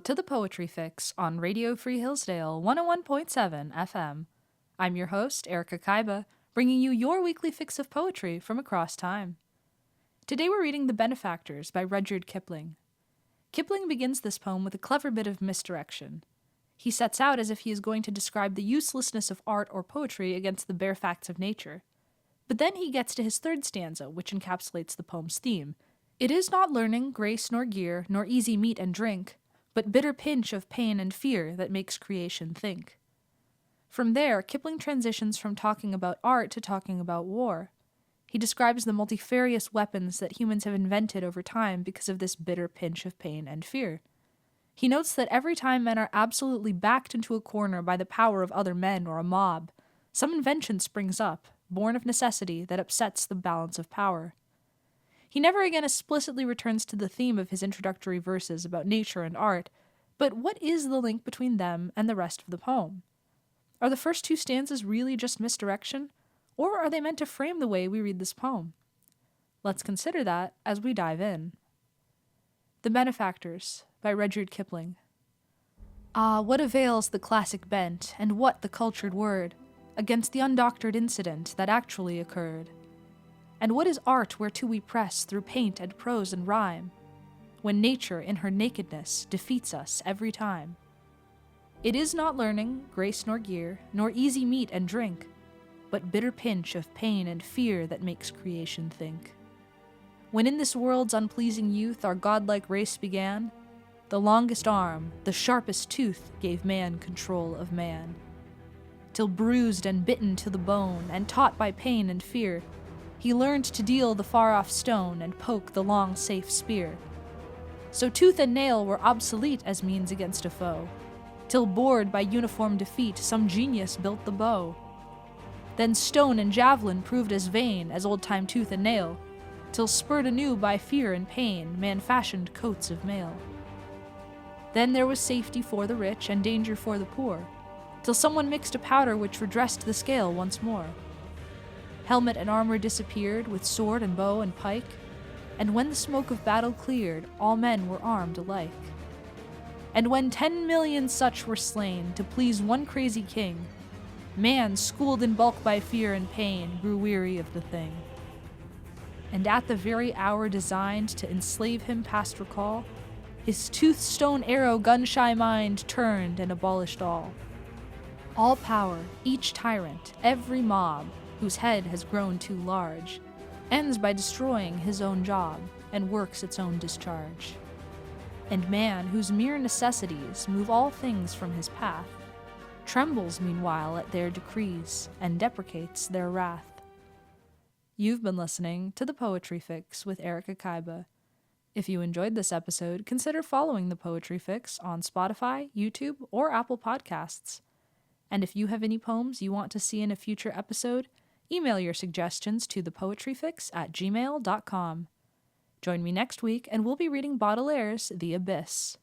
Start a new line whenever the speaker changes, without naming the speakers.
to the Poetry Fix on Radio Free Hillsdale 101.7 FM. I'm your host, Erika Kyba, bringing you your weekly fix of poetry from across time. Today we're reading The Benefactors by Rudyard Kipling. Kipling begins this poem with a clever bit of misdirection. He sets out as if he is going to describe the uselessness of art or poetry against the bare facts of nature. But then he gets to his third stanza, which encapsulates the poem's theme. It is not learning, grace, nor gear, nor easy meat and drink, but bitter pinch of pain and fear that makes creation think. From there, Kipling transitions from talking about art to talking about war. He describes the multifarious weapons that humans have invented over time because of this bitter pinch of pain and fear. He notes that every time men are absolutely backed into a corner by the power of other men or a mob, some invention springs up, born of necessity, that upsets the balance of power. He never again explicitly returns to the theme of his introductory verses about nature and art, but what is the link between them and the rest of the poem? Are the first two stanzas really just misdirection, or are they meant to frame the way we read this poem? Let's consider that as we dive in. The Benefactors by Rudyard Kipling. Ah, what avails the classic bent, and what the cultured word, against the undoctored incident that actually occurred? And what is art whereto we press through paint and prose and rhyme, when nature in her nakedness defeats us every time? It is not learning, grace nor gear, nor easy meat and drink, but bitter pinch of pain and fear that makes creation think. When in this world's unpleasing youth our godlike race began, the longest arm, the sharpest tooth gave man control of man. Till bruised and bitten to the bone, and taught by pain and fear, he learned to deal the far-off stone and poke the long, safe spear. So tooth and nail were obsolete as means against a foe, till bored by uniform defeat some genius built the bow. Then stone and javelin proved as vain as old-time tooth and nail, till spurred anew by fear and pain man fashioned coats of mail. Then there was safety for the rich and danger for the poor, till someone mixed a powder which redressed the scale once more. Helmet and armor disappeared, with sword and bow and pike, and when the smoke of battle cleared, all men were armed alike. And when 10 million such were slain to please one crazy king, man, schooled in bulk by fear and pain, grew weary of the thing. And at the very hour designed to enslave him past recall, his tooth-stone arrow gun-shy mind turned and abolished all. All power, each tyrant, every mob, whose head has grown too large, ends by destroying his own job and works its own discharge. And man, whose mere necessities move all things from his path, trembles meanwhile at their decrees and deprecates their wrath. You've been listening to The Poetry Fix with Erika Kyba. If you enjoyed this episode, consider following The Poetry Fix on Spotify, YouTube, or Apple Podcasts. And if you have any poems you want to see in a future episode, email your suggestions to thepoetryfix@gmail.com. Join me next week and we'll be reading Baudelaire's The Abyss.